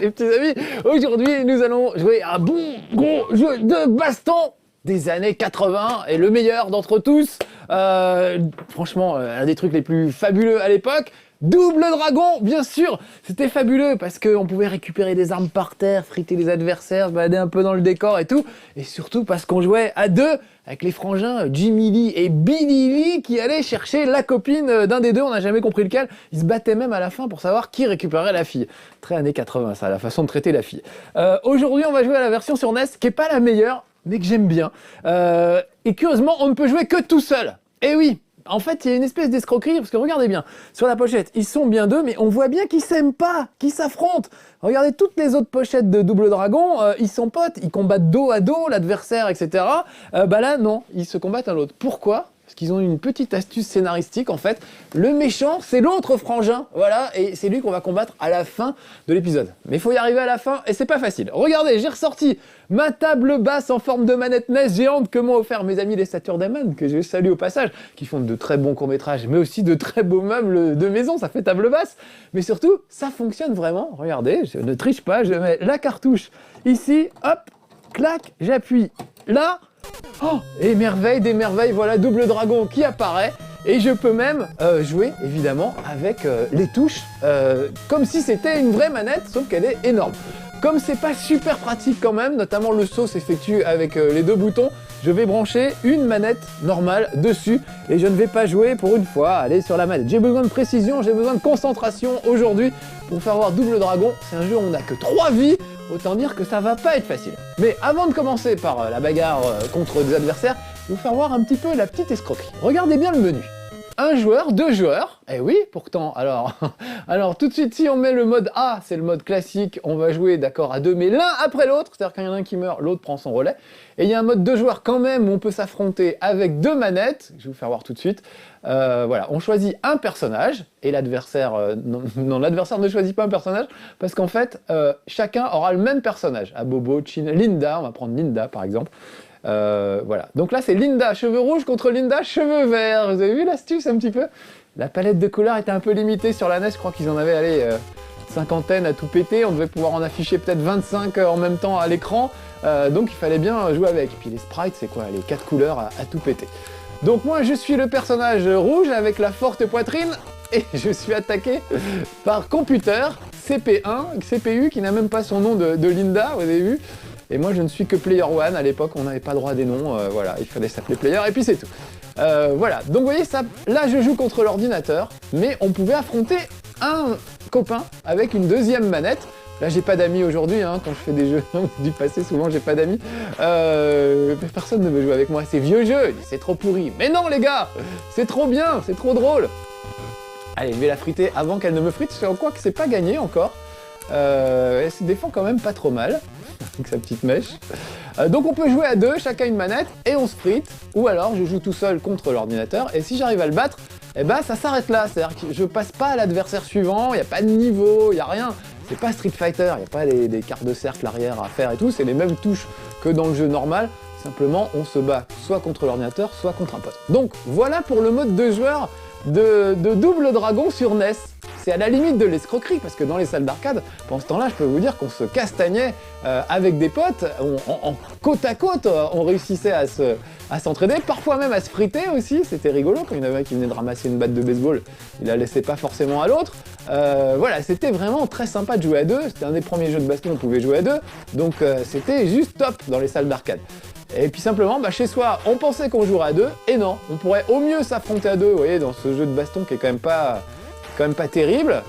les petits amis. Aujourd'hui, nous allons jouer à un bon gros jeu de baston des années 80 et le meilleur d'entre tous. Franchement, un des trucs les plus fabuleux à l'époque. Double Dragon, bien sûr. C'était fabuleux parce qu'on pouvait récupérer des armes par terre, friter les adversaires, se balader un peu dans le décor et tout. Et surtout parce qu'on jouait à deux avec les frangins Jimmy Lee et Billy Lee qui allaient chercher la copine d'un des deux. On n'a jamais compris lequel. Ils se battaient même à la fin pour savoir qui récupérait la fille. Très années 80, ça, la façon de traiter la fille. Aujourd'hui, on va jouer à la version sur NES qui est pas la meilleure, mais que j'aime bien. Et curieusement, on ne peut jouer que tout seul. Eh oui! En fait, il y a une espèce d'escroquerie, parce que regardez bien, sur la pochette, ils sont bien deux, mais on voit bien qu'ils s'aiment pas, qu'ils s'affrontent. Regardez toutes les autres pochettes de Double Dragon, ils sont potes, ils combattent dos à dos, l'adversaire, etc. Bah là, non, ils se combattent à l'autre. Pourquoi ? Parce qu'ils ont une petite astuce scénaristique, en fait. Le méchant, c'est l'autre frangin, voilà, et c'est lui qu'on va combattre à la fin de l'épisode. Mais il faut y arriver à la fin, et c'est pas facile. Regardez, j'ai ressorti ma table basse en forme de manette NES géante que m'ont offert mes amis les Saturdaman, que je salue au passage, qui font de très bons courts-métrages, mais aussi de très beaux meubles de maison, ça fait table basse. Mais surtout, ça fonctionne vraiment. Regardez, je ne triche pas, je mets la cartouche ici, hop, clac, j'appuie là. Oh, et merveille des merveilles, voilà Double Dragon qui apparaît. Et je peux même jouer, évidemment, avec les touches, comme si c'était une vraie manette, sauf qu'elle est énorme. Comme c'est pas super pratique quand même, notamment le saut s'effectue avec les deux boutons, je vais brancher une manette normale dessus et je ne vais pas jouer pour une fois, aller sur la manette. J'ai besoin de précision, j'ai besoin de concentration aujourd'hui pour faire voir Double Dragon. C'est un jeu où on n'a que 3 vies, autant dire que ça va pas être facile. Mais avant de commencer par la bagarre contre des adversaires, je vais vous faire voir un petit peu la petite escroquerie. Regardez bien le menu. Un joueur, 2 joueurs, eh oui, pourtant, alors tout de suite, si on met le mode A, c'est le mode classique, on va jouer d'accord à 2, mais l'un après l'autre, c'est-à-dire quand il y en a un qui meurt, l'autre prend son relais, et il y a un mode 2 joueurs quand même, où on peut s'affronter avec 2 manettes, je vais vous faire voir tout de suite, voilà, on choisit un personnage, et l'adversaire, non, l'adversaire ne choisit pas un personnage, parce qu'en fait, chacun aura le même personnage, à Bobo, Chin, Linda, on va prendre Linda par exemple, voilà, donc là c'est Linda cheveux rouges contre Linda cheveux verts. Vous avez vu l'astuce un petit peu? La palette de couleurs était un peu limitée sur la NES, je crois qu'ils en avaient allé cinquantaine à tout péter, on devait pouvoir en afficher peut-être 25 en même temps à l'écran, donc il fallait bien jouer avec. Et puis les sprites, c'est quoi? Les 4 couleurs à tout péter. Donc moi je suis le personnage rouge avec la forte poitrine et je suis attaqué par Computer CP1, CPU qui n'a même pas son nom de Linda, vous avez vu? Et moi je ne suis que Player One, à l'époque on n'avait pas droit à des noms, voilà, il fallait s'appeler Player et puis c'est tout. Voilà, donc vous voyez ça, là je joue contre l'ordinateur, mais on pouvait affronter un copain avec une deuxième manette. Là j'ai pas d'amis aujourd'hui, hein, quand je fais des jeux du passé souvent j'ai pas d'amis. Personne ne veut jouer avec moi, c'est vieux jeu, c'est trop pourri. Mais non les gars, c'est trop bien, c'est trop drôle. Allez, je vais la friter avant qu'elle ne me frite, je crois que c'est pas gagné encore. Elle se défend quand même pas trop mal, avec sa petite mèche. Donc on peut jouer à 2, chacun une manette, et on se frite, ou alors je joue tout seul contre l'ordinateur, et si j'arrive à le battre, eh ben ça s'arrête là, c'est-à-dire que je passe pas à l'adversaire suivant, il n'y a pas de niveau, il n'y a rien. C'est pas Street Fighter, il n'y a pas des cartes de cercle arrière à faire et tout, c'est les mêmes touches que dans le jeu normal, simplement on se bat soit contre l'ordinateur, soit contre un pote. Donc voilà pour le mode 2 joueurs de Double Dragon sur NES. C'est à la limite de l'escroquerie, parce que dans les salles d'arcade, pendant ce temps-là, je peux vous dire qu'on se castagnait avec des potes, en côte à côte, on réussissait à s'entraîner, parfois même à se friter aussi, c'était rigolo, quand il y en avait un qui venait de ramasser une batte de baseball, il la laissait pas forcément à l'autre. Voilà, c'était vraiment très sympa de jouer à 2, c'était un des premiers jeux de baston où on pouvait jouer à 2, donc c'était juste top dans les salles d'arcade. Et puis simplement, chez soi, on pensait qu'on jouerait à 2, et non, on pourrait au mieux s'affronter à 2, vous voyez, dans ce jeu de baston qui est quand même pas terrible.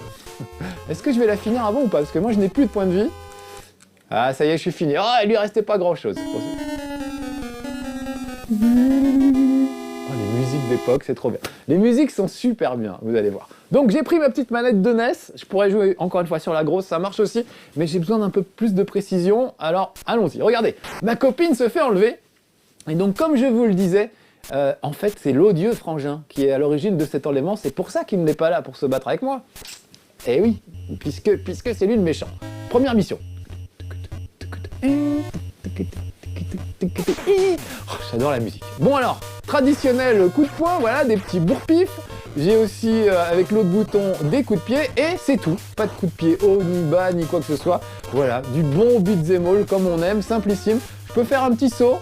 Est-ce que je vais la finir avant ou pas? Parce que moi je n'ai plus de points de vie. Ah ça y est, je suis fini. Ah, il lui restait pas grand chose. Oh, les musiques d'époque, c'est trop bien. Les musiques sont super bien, vous allez voir. Donc j'ai pris ma petite manette de NES, je pourrais jouer encore une fois sur la grosse, ça marche aussi, mais j'ai besoin d'un peu plus de précision, alors allons-y. Regardez, ma copine se fait enlever, et donc comme je vous le disais, en fait, c'est l'odieux frangin qui est à l'origine de cet enlèvement. C'est pour ça qu'il n'est pas là pour se battre avec moi. Eh oui, puisque c'est lui le méchant. Première mission. Oh, j'adore la musique. Bon alors, traditionnel coup de poing, voilà, des petits bourre-pifs. J'ai aussi, avec l'autre bouton, des coups de pied, et c'est tout. Pas de coups de pied haut, ni bas, ni quoi que ce soit. Voilà, du bon beat'em all comme on aime, simplissime. Je peux faire un petit saut,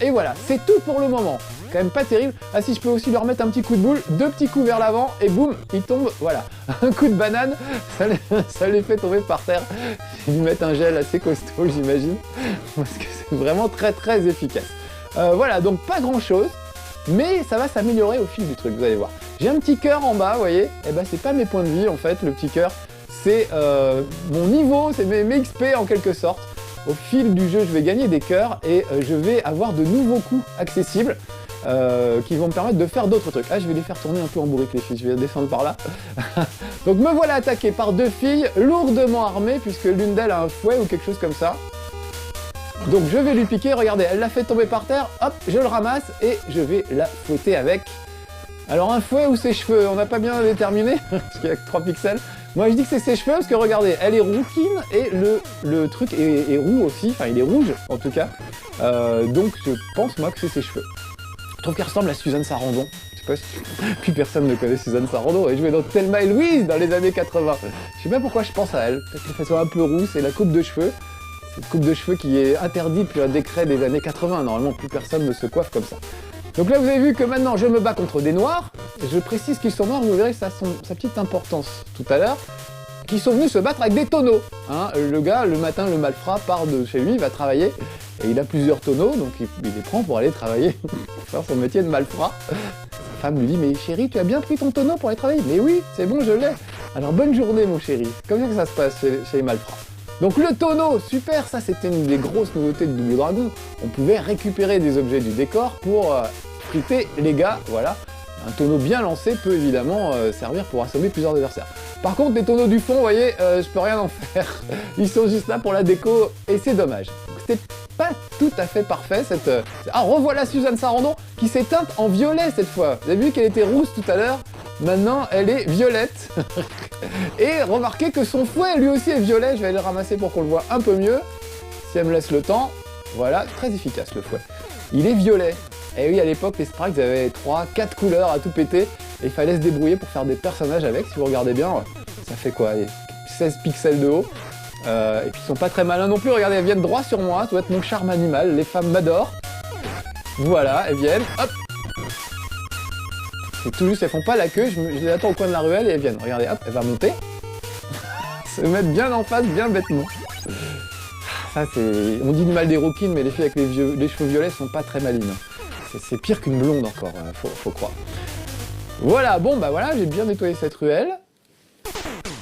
et voilà, c'est tout pour le moment. Quand même pas terrible. Ah si, je peux aussi leur mettre un petit coup de boule, 2 petits coups vers l'avant, et boum, ils tombent, voilà. Un coup de banane, ça les fait tomber par terre. Ils lui mettent un gel assez costaud, j'imagine, parce que c'est vraiment très très efficace. Voilà, donc pas grand chose, mais ça va s'améliorer au fil du truc, vous allez voir. J'ai un petit cœur en bas, vous voyez, et ben c'est pas mes points de vie en fait, le petit cœur, c'est mon niveau, c'est mes XP en quelque sorte. Au fil du jeu, je vais gagner des cœurs et je vais avoir de nouveaux coups accessibles qui vont me permettre de faire d'autres trucs. Ah, je vais les faire tourner un peu en bourrique les filles, je vais descendre par là. Donc me voilà attaqué par 2 filles lourdement armées, puisque l'une d'elles a un fouet ou quelque chose comme ça. Donc je vais lui piquer, regardez, elle l'a fait tomber par terre, hop, je le ramasse et je vais la fouetter avec. Alors un fouet ou ses cheveux, on n'a pas bien déterminé, parce qu'il y a que 3 pixels. Moi je dis que c'est ses cheveux parce que regardez, elle est rouquine et le truc est roux aussi, enfin il est rouge en tout cas. Donc je pense moi que c'est ses cheveux. Je trouve qu'elle ressemble à Suzanne Sarandon. Je sais pas si plus personne ne connaît Suzanne Sarandon. Elle jouait dans Thelma et Louise dans les années 80. Je sais pas pourquoi je pense à elle. Peut-être qu'elle fait soit un peu rousse et la coupe de cheveux. C'est une coupe de cheveux qui est interdite depuis un décret des années 80. Normalement plus personne ne se coiffe comme ça. Donc là vous avez vu que maintenant je me bats contre des noirs. Je précise qu'ils sont noirs, vous verrez ça a sa petite importance tout à l'heure. Qui sont venus se battre avec des tonneaux. Hein, le gars, le matin, le malfrat part de chez lui, il va travailler, et il a plusieurs tonneaux, donc il les prend pour aller travailler, pour faire son métier de malfrat. Sa femme lui dit, mais chérie, tu as bien pris ton tonneau pour aller travailler? Mais oui, c'est bon, je l'ai. Alors bonne journée mon chéri. C'est comme ça que ça se passe chez les malfrats. Donc le tonneau, super, ça c'était une des grosses nouveautés de Double Dragon. On pouvait récupérer des objets du décor pour friter les gars, voilà. Un tonneau bien lancé peut évidemment servir pour assommer plusieurs adversaires. Par contre, les tonneaux du fond, vous voyez, je peux rien en faire. Ils sont juste là pour la déco et c'est dommage. C'était pas tout à fait parfait cette... Ah, revoilà Suzanne Sarandon qui s'est teinte en violet cette fois. Vous avez vu qu'elle était rousse tout à l'heure. Maintenant, elle est violette. Et remarquez que son fouet, lui aussi, est violet. Je vais aller le ramasser pour qu'on le voit un peu mieux. Si elle me laisse le temps. Voilà, très efficace le fouet. Il est violet. Et oui, à l'époque, les sprites avaient 3-4 couleurs à tout péter, et il fallait se débrouiller pour faire des personnages avec. Si vous regardez bien, ça fait quoi, 16 pixels de haut. Et puis ils sont pas très malins non plus, regardez, elles viennent droit sur moi, ça doit être mon charme animal, les femmes m'adorent. Voilà, elles viennent, hop. C'est tout juste, elles font pas la queue, je les attends au coin de la ruelle et elles viennent. Regardez, hop, elle va monter. Se mettre bien en face, bien bêtement. Ça c'est... On dit du mal des rouquines, mais les filles avec les cheveux violets sont pas très malines. C'est pire qu'une blonde encore, faut croire. Voilà, bon bah voilà, j'ai bien nettoyé cette ruelle.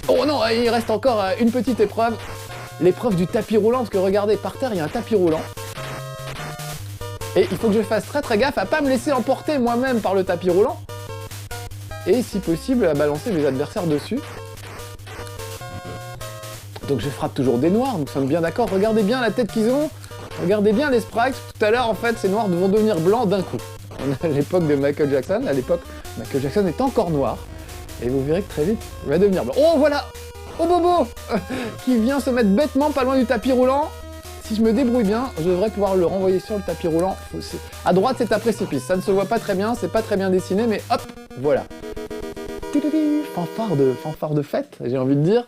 Oh non, il reste encore une petite épreuve. L'épreuve du tapis roulant, parce que regardez, par terre il y a un tapis roulant. Et il faut que je fasse très très gaffe à pas me laisser emporter moi-même par le tapis roulant. Et si possible, à balancer mes adversaires dessus. Donc je frappe toujours des noirs, nous sommes bien d'accord. Regardez bien la tête qu'ils ont. Regardez bien les sprites, tout à l'heure en fait ces noirs vont devenir blancs d'un coup. On est à l'époque de Michael Jackson, à l'époque Michael Jackson est encore noir. Et vous verrez que très vite il va devenir blanc. Oh voilà, oh Bobo qui vient se mettre bêtement pas loin du tapis roulant. Si je me débrouille bien, je devrais pouvoir le renvoyer sur le tapis roulant. À droite c'est un précipice, ça ne se voit pas très bien, c'est pas très bien dessiné, mais hop, voilà. Fanfare de fête, j'ai envie de dire.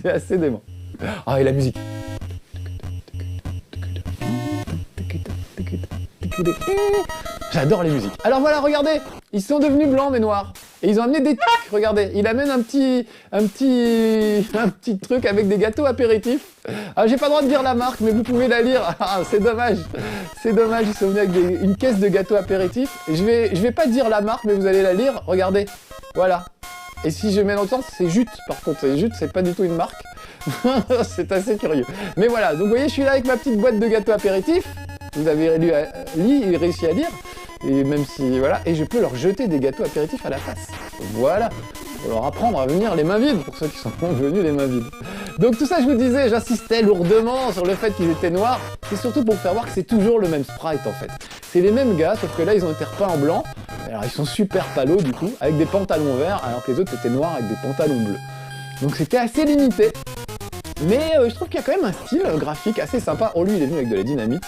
C'est assez dément. Ah et la musique. J'adore les musiques. Alors voilà, regardez, ils sont devenus blancs mais noirs. Et ils ont amené des trucs, regardez. Il amène un petit truc avec des gâteaux apéritifs. Ah, j'ai pas le droit de dire la marque, mais vous pouvez la lire. Ah, c'est dommage. C'est dommage, ils sont venus avec une caisse de gâteaux apéritifs. Et je vais pas dire la marque, mais vous allez la lire. Regardez, voilà. Et si je mets dans le sens, c'est Jute. Par contre, Jute, c'est pas du tout une marque. C'est assez curieux. Mais voilà, donc vous voyez, je suis là avec ma petite boîte de gâteaux apéritifs. Vous avez réussi à lire, et même si, voilà, et je peux leur jeter des gâteaux apéritifs à la face. Voilà, faut leur apprendre à venir les mains vides, pour ceux qui sont venus les mains vides. Donc tout ça, je vous disais, j'insistais lourdement sur le fait qu'ils étaient noirs, c'est surtout pour faire voir que c'est toujours le même sprite en fait. C'est les mêmes gars, sauf que là, ils ont été repeints en blanc, alors ils sont super palos du coup, avec des pantalons verts, alors que les autres étaient noirs avec des pantalons bleus. Donc c'était assez limité. Mais je trouve qu'il y a quand même un style graphique assez sympa. Oh, lui, il est venu avec de la dynamite.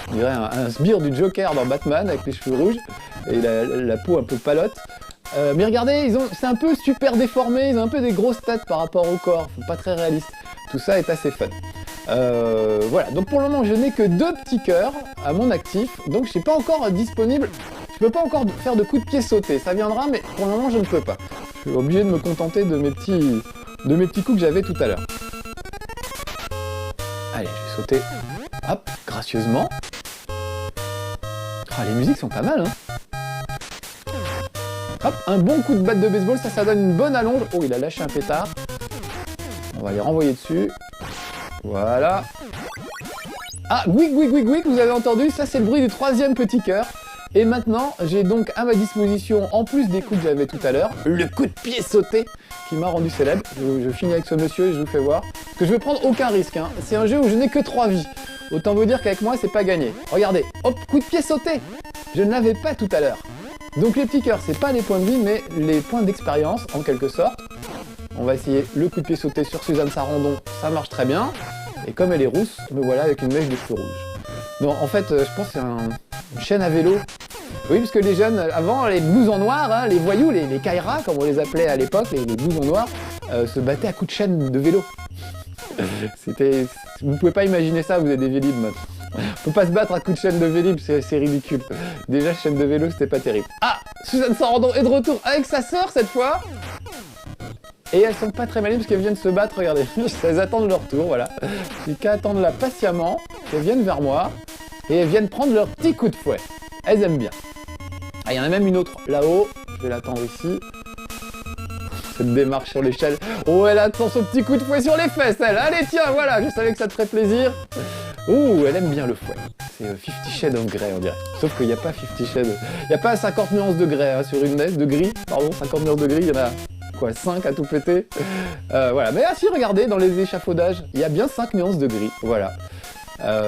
On dirait un sbire du Joker dans Batman avec les cheveux rouges et la peau un peu palote. Mais regardez, c'est un peu super déformé, ils ont un peu des grosses têtes par rapport au corps, pas très réaliste. Tout ça est assez fun. Voilà, donc pour le moment je n'ai que 2 petits cœurs à mon actif, donc je suis pas encore disponible, je peux pas encore faire de coups de pied sautés, ça viendra mais pour le moment je ne peux pas. Je suis obligé de me contenter de mes petits coups que j'avais tout à l'heure. Allez, je vais sauter, hop, gracieusement. Ah, les musiques sont pas mal, hein. Hop, un bon coup de batte de baseball, ça donne une bonne allonge. Oh, il a lâché un pétard. On va les renvoyer dessus. Voilà. Ah, gouic, gouic, gouic, gouic, vous avez entendu? Ça, c'est le bruit du 3e petit cœur. Et maintenant, j'ai donc à ma disposition, en plus des coups que j'avais tout à l'heure, le coup de pied sauté qui m'a rendu célèbre. Je finis avec ce monsieur et je vous fais voir. Parce que je veux prendre aucun risque, hein. C'est un jeu où je n'ai que 3 vies. Autant vous dire qu'avec moi, c'est pas gagné. Regardez, hop, coup de pied sauté. Je ne l'avais pas tout à l'heure. Donc les petits cœurs, c'est pas les points de vie, mais les points d'expérience, en quelque sorte. On va essayer le coup de pied sauté sur Suzanne Sarandon, ça marche très bien. Et comme elle est rousse, me voilà avec une mèche de cheveux rouges. Non, en fait, je pense que c'est une chaîne à vélo. Oui, parce que les jeunes, avant, les blousons noirs, hein, les voyous, les kairas, comme on les appelait à l'époque, les blousons noirs, se battaient à coups de chaîne de vélo. C'était... Vous pouvez pas imaginer ça, vous êtes des vélib maintenant. On peut pas se battre à coups de chaîne de vélib, c'est ridicule. Déjà, chaîne de vélo, c'était pas terrible. Ah, Suzanne Sarandon est de retour avec sa sœur cette fois. Et elles sont pas très malines parce qu'elles viennent se battre, regardez. Elles attendent leur tour, voilà. J'ai qu'à attendre là patiemment, qu'elles viennent vers moi, et elles viennent prendre leur petit coup de fouet. Elles aiment bien. Ah, il y en a même une autre là-haut, je vais l'attendre ici. Cette démarche sur l'échelle. Oh, elle attend son petit coup de fouet sur les fesses, elle. Allez, tiens, voilà, je savais que ça te ferait plaisir. Ouh, elle aime bien le fouet. C'est 50 Shades of Grey, on dirait. Sauf qu'il n'y a pas 50 Shades. Il n'y a pas 50 nuances de grès hein, sur une NES, de gris, pardon, 50 nuances de gris, il y en a... quoi, 5 à tout péter. Voilà, mais si, regardez, dans les échafaudages, il y a bien 5 nuances de gris, voilà.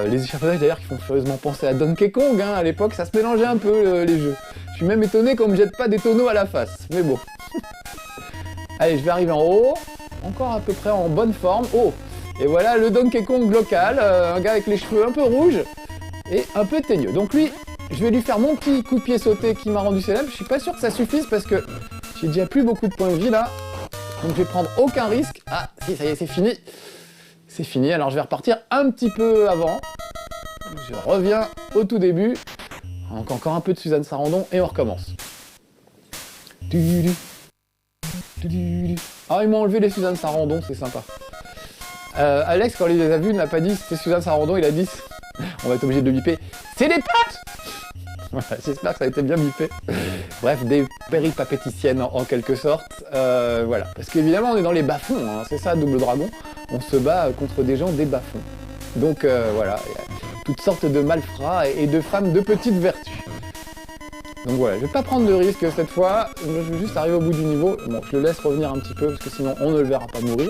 Les échafaudages d'ailleurs qui font furieusement penser à Donkey Kong, hein, à l'époque ça se mélangeait un peu les jeux. Je suis même étonné qu'on me jette pas des tonneaux à la face, mais bon. Allez, je vais arriver en haut, encore à peu près en bonne forme. Oh, et voilà le Donkey Kong local, un gars avec les cheveux un peu rouges et un peu teigneux. Donc lui, je vais lui faire mon petit coup de pied sauté qui m'a rendu célèbre. Je suis pas sûr que ça suffise parce que j'ai déjà plus beaucoup de points de vie là, donc je vais prendre aucun risque. Ah, si, ça y est, c'est fini. C'est fini, alors je vais repartir un petit peu avant. Je reviens au tout début. Encore un peu de Suzanne Sarandon et on recommence. Ah, ils m'ont enlevé les Suzanne Sarandon, c'est sympa. Alex, quand il les a vus, n'a pas dit c'est Suzanne Sarandon, il a dit... On va être obligé de le biper. C'est des potes. Voilà, j'espère que ça a été bien bipé. Bref, des péripapéticiennes en quelque sorte. Voilà, parce qu'évidemment on est dans les bas-fonds, hein, c'est ça Double Dragon. On se bat contre des gens des bas-fonds. Donc voilà, il y a toutes sortes de malfrats et de femmes de petite vertu. Donc voilà, je vais pas prendre de risque cette fois, je vais juste arriver au bout du niveau. Bon, je le laisse revenir un petit peu parce que sinon on ne le verra pas mourir.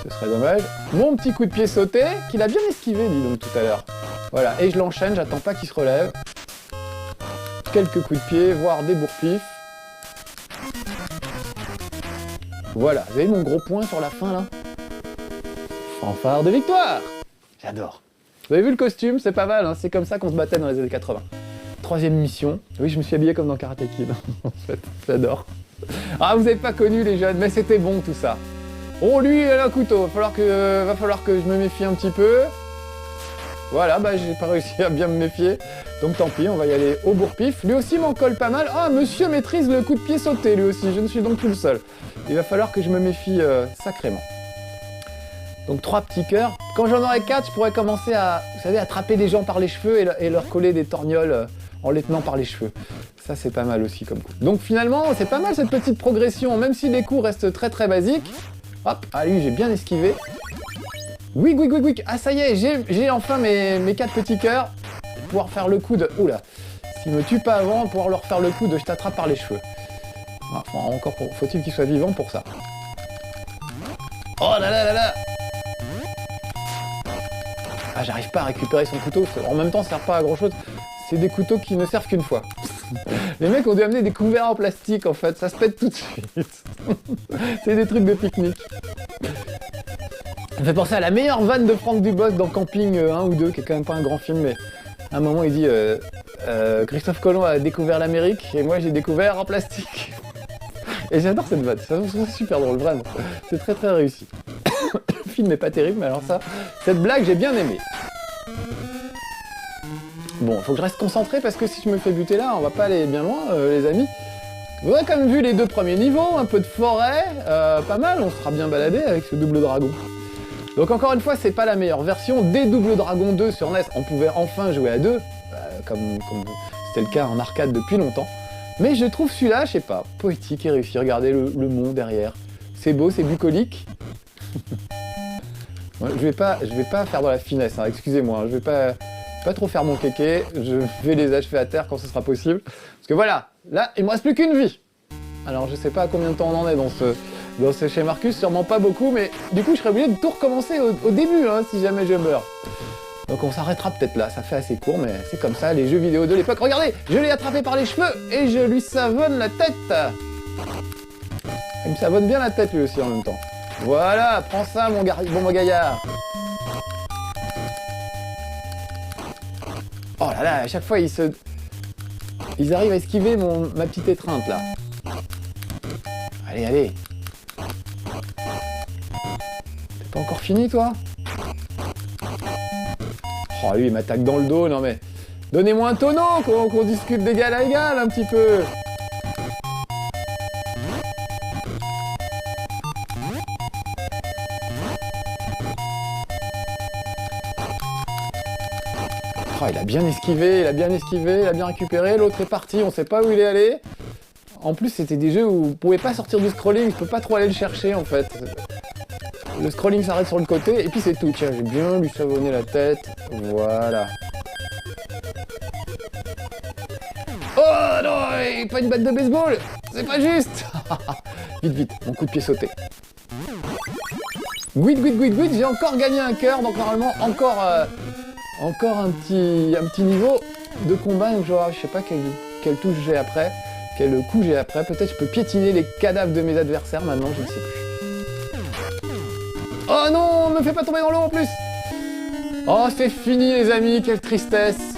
Ce serait dommage. Mon petit coup de pied sauté, qu'il a bien esquivé, dis donc, tout à l'heure. Voilà, et je l'enchaîne, j'attends pas qu'il se relève. Quelques coups de pied, voire des bourre-pifs. Voilà, vous avez mon gros point sur la fin, là? Fanfare de victoire! J'adore. Vous avez vu le costume? C'est pas mal, hein, c'est comme ça qu'on se battait dans les années 80. 3e mission. Oui, je me suis habillé comme dans Karate Kid, en fait. J'adore. Ah, vous avez pas connu les jeunes, mais c'était bon tout ça. Oh, lui, il a un couteau. Va falloir que je me méfie un petit peu. Voilà, bah j'ai pas réussi à bien me méfier. Donc tant pis, on va y aller au bourre-pif. Lui aussi m'en colle pas mal. Ah, monsieur maîtrise le coup de pied sauté, lui aussi. Je ne suis donc plus le seul. Il va falloir que je me méfie sacrément. Donc 3 petits cœurs. Quand j'en aurai 4, je pourrais commencer à, vous savez, attraper des gens par les cheveux et leur coller des torgnoles en les tenant par les cheveux. Ça, c'est pas mal aussi comme coup. Donc finalement, c'est pas mal cette petite progression, même si les coups restent très très basiques. Hop, ah lui, j'ai bien esquivé. Oui, oui, oui, oui. Ah ça y est, j'ai enfin mes 4 petits cœurs. Je vais pouvoir faire le coup de... Oula, s'il me tue pas avant, pouvoir leur faire le coup de je t'attrape par les cheveux. Ah, encore faut-il qu'il soit vivant pour ça. Oh là là là là. Ah, j'arrive pas à récupérer son couteau. En même temps, ça sert pas à grand chose. C'est des couteaux qui ne servent qu'une fois. Les mecs ont dû amener des couverts en plastique en fait, ça se pète tout de suite. C'est des trucs de pique-nique. Ça me fait penser à la meilleure vanne de Franck Dubosc dans Camping 1 ou 2, qui est quand même pas un grand film, mais à un moment il dit Christophe Colomb a découvert l'Amérique et moi j'ai découvert en plastique. Et j'adore cette vanne, c'est super drôle, vraiment. C'est très très réussi. Le film n'est pas terrible, mais alors ça, cette blague, j'ai bien aimé. Bon, faut que je reste concentré parce que si je me fais buter là, on va pas aller bien loin, les amis. Vous aurez quand même vu les 2 premiers niveaux, un peu de forêt, pas mal, on sera bien baladé avec ce double dragon. Donc encore une fois, c'est pas la meilleure version. Dès Double Dragon 2 sur NES, on pouvait enfin jouer à 2, comme c'était le cas en arcade depuis longtemps. Mais je trouve celui-là, je sais pas, poétique et réussi. Regardez le mont derrière. C'est beau, c'est bucolique. Ouais, je vais pas faire dans la finesse, hein, excusez-moi, je vais pas trop faire mon kéké, je vais les achever à terre quand ce sera possible. Parce que voilà, là, il me reste plus qu'une vie. Alors je sais pas à combien de temps on en est dans ce chez Marcus, sûrement pas beaucoup, mais du coup je serais obligé de tout recommencer au début, hein, si jamais je meurs. Donc on s'arrêtera peut-être là, ça fait assez court, mais c'est comme ça, les jeux vidéo de l'époque. Regardez, je l'ai attrapé par les cheveux et je lui savonne la tête. Il me savonne bien la tête lui aussi en même temps. Voilà, prends ça mon gaillard. Oh là là, à chaque fois ils arrivent à esquiver ma petite étreinte là. Allez, allez. T'es pas encore fini toi? Oh lui il m'attaque dans le dos, non mais... Donnez-moi un tonneau, qu'on discute d'égal à égal un petit peu. Oh, il a bien esquivé, il a bien récupéré, l'autre est parti, on sait pas où il est allé. En plus c'était des jeux où vous pouvez pas sortir du scrolling, je peux pas trop aller le chercher en fait. Le scrolling s'arrête sur le côté et puis c'est tout. Tiens, j'ai bien lui savonné la tête, voilà. Oh non, pas une batte de baseball, c'est pas juste. Vite, vite, mon coup de pied sauté. Guide, j'ai encore gagné un cœur, donc normalement encore un petit niveau de combat. Donc je sais pas quelle touche j'ai après, quel coup j'ai après. Peut-être je peux piétiner les cadavres de mes adversaires maintenant, je ne sais plus. Oh non, me fais pas tomber dans l'eau en plus. Oh, c'est fini les amis, quelle tristesse.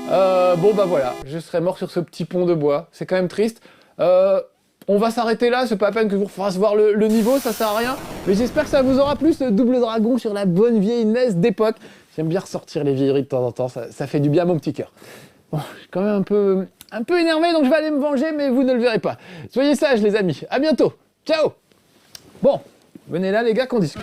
Bon bah voilà, je serai mort sur ce petit pont de bois, c'est quand même triste. On va s'arrêter là, c'est pas la peine que je vous fasse voir le niveau, ça sert à rien. Mais j'espère que ça vous aura plu ce Double Dragon sur la bonne vieille NES d'époque. J'aime bien ressortir les vieilleries de temps en temps, ça fait du bien à mon petit cœur. Bon, je suis quand même un peu énervé, donc je vais aller me venger, mais vous ne le verrez pas. Soyez sages les amis, à bientôt, ciao. Bon, venez là les gars qu'on discute.